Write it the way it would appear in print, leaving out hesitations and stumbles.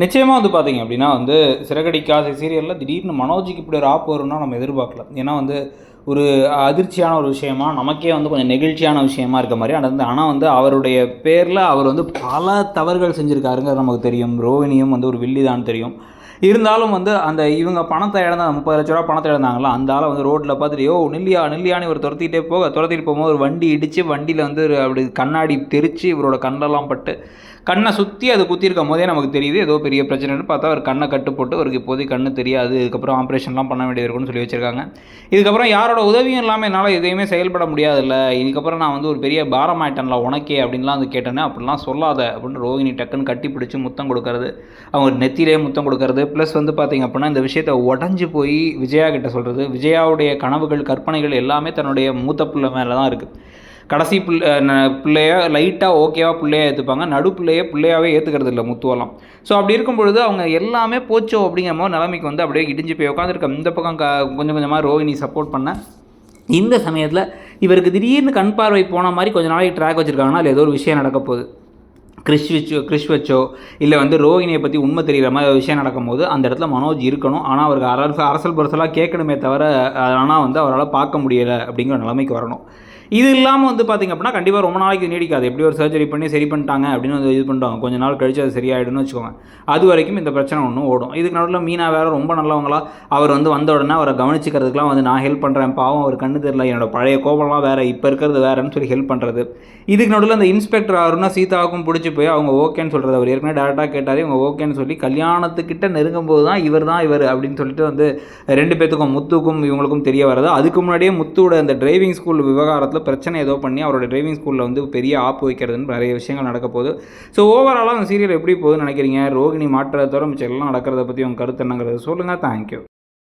நிச்சயமாக வந்து பார்த்தீங்க அப்படின்னா வந்து சிறகடிக்காத சீரியலில் திடீர்னு மனோஜுக்கு இப்படி ஒரு ஆப் வரும்னா நம்ம எதிர்பார்க்கல. ஏன்னா வந்து ஒரு அதிர்ச்சியான ஒரு விஷயமா, நமக்கே வந்து கொஞ்சம் நெகிழ்ச்சியான விஷயமா இருக்க மாதிரி நடந்தது. ஆனால் வந்து அவருடைய பேரில் அவர் வந்து பல தவறுகள் செஞ்சுருக்காருங்கிறது நமக்கு தெரியும். ரோகிணியும் வந்து ஒரு வில்லி தான் தெரியும். இருந்தாலும் வந்து அந்த இவங்க பணத்தை இழந்த 30 லட்ச ரூபா பணத்தை இழந்தாங்களா, அந்த ஆளை வந்து ரோட்டில் பார்த்துட்டு யோ நில்லியா நில்லியான்னு ஒரு துரத்திட்டு போகும்போது ஒரு வண்டி இடித்து வண்டியில் வந்து அப்படி கண்ணாடி தெரித்து இவரோட கண்ணெல்லாம் பட்டு கண்ணை சுற்றி அது குத்திருக்கும் போதே நமக்கு தெரியுது ஏதோ பெரிய பிரச்சனைன்னு. பார்த்தா அவர் கண்ணை கட்டு போட்டு அவருக்கு இப்போதைக்கு கண்ணு தெரியாது, இதுக்கப்புறம் ஆப்ரேஷன்லாம் பண்ண வேண்டியது இருக்குன்னு சொல்லி வச்சுருக்காங்க. இதுக்கப்புறம் யாரோட உதவியும் இல்லாமல் என்னால் எதையுமே செயல்பட முடியாதுல்ல, இதுக்கப்புறம் நான் வந்து ஒரு பெரிய பாரமாயிட்டேன்ல உனக்கே அப்படின்லாம் வந்து கேட்டேன்னு. அப்படிலாம் சொல்லாத அப்படின்னு ரோகிணி டக்குன்னு கட்டி பிடிச்சி முத்தம் கொடுக்கறது, அவங்க நெத்தியிலே முத்தம் கொடுக்கறது. ப்ளஸ் வந்து பார்த்திங்க அப்படின்னா இந்த விஷயத்தை உடஞ்சி போய் விஜயா கிட்ட சொல்கிறது. விஜயாவுடைய கனவுகள் கற்பனைகள் எல்லாமே தன்னுடைய மூத்த பிள்ளை மேலே தான் இருக்குது. கடைசி பிள்ளைய லைட்டாக ஓகேவா பிள்ளையாக ஏற்றுப்பாங்க, நடு பிள்ளையாவே ஏற்றுக்கிறது இல்லை முத்துவெல்லாம். ஸோ அப்படி இருக்கும் பொழுது அவங்க எல்லாமே போச்சோ அப்படிங்கிற மாதிரி நிலைமைக்கு வந்து அப்படியே இடிஞ்சு போய் உட்காந்துருக்க. இந்த பக்கம் கொஞ்சம் கொஞ்சமாக ரோஹிணி சப்போர்ட் பண்ண இந்த சமயத்தில் இவருக்கு திடீர்னு கண் பார்வை போன மாதிரி கொஞ்சம் நாளைக்கு ட்ராக் வச்சுருக்காங்கன்னா அதில் ஏதோ ஒரு விஷயம் நடக்க போகுது. கிறிஷ் வச்சோ இல்லை வந்து ரோஹிணியை பற்றி உண்மை தெரிகிற மாதிரி ஒரு விஷயம் நடக்கும்போது அந்த இடத்துல மனோஜ் இருக்கணும். ஆனால் அவருக்கு அரசல் பரசலாக கேட்கணுமே தவிர ஆனால் வந்து அவரால் பார்க்க முடியலை அப்படிங்கிற நிலைமைக்கு வரணும். இது இல்லாமல் வந்து பார்த்திங்க அப்படின்னா கண்டிப்பாக ரொம்ப நாளைக்கு நீடிக்காது. எப்படி ஒரு சர்ஜரி பண்ணி சரி பண்ணிட்டாங்க அப்படின்னு வந்து இது பண்ணிட்டாங்க, கொஞ்சம் நாள் கழிச்சு அது சரியாயிடும்னு வச்சுக்கோங்க. அது வரைக்கும் இந்த பிரச்சனை ஒன்றும் ஓடும். இதுக்கு நடுவில் மீனா வேறு ரொம்ப நல்லவங்களா அவர் வந்து வந்த உடனே அவரை கவனிச்சிக்கிறதுக்குலாம் வந்து நான் ஹெல்ப் பண்ணுறேன், பாவம் அவர் கண்ணு தெரியல, என்னோடய பழைய கோபம்லாம் வேறு, இப்போ இருக்கிறது வேறுன்னு சொல்லி ஹெல்ப் பண்ணுறது. இதுக்கு நடுவில் அந்த இன்ஸ்பெக்டர் ஆகுனா சீதாவுக்கும் பிடிச்சி போய் அவங்க ஓகேன்னு சொல்கிறது. அவர் ஏற்கனவே டேரெக்டாக கேட்டார், இவங்க ஓகேன்னு சொல்லி கல்யாணத்துக்கிட்ட நெருங்கும்போது தான் இவர் அப்படின்னு சொல்லிட்டு வந்து 2 பேத்துக்கும் முத்துக்கும் இவங்களுக்கும் தெரிய வர்றது. அதுக்கு முன்னாடியே முத்துவோட அந்த டிரைவிங் ஸ்கூல் விவகாரத்தில் பிரச்சனை ஏதோ பண்ணி அவரோட டிரைவிங் ஸ்கூலில் வந்து பெரிய ஆப்பு வைக்கிறதுன்னு நிறைய விஷயங்கள் நடக்க போகுது. ஸோ ஓவராலாக அந்த சீரியல் எப்படி போகுதுன்னு நினைக்கிறீங்க? ரோகிணி மாற்றத்தை தவிர மிச்சம் எல்லாம் நடக்கிறத பற்றி உங்கள் கருத்து என்னங்கிறது சொல்லுங்கள். தேங்க்யூ.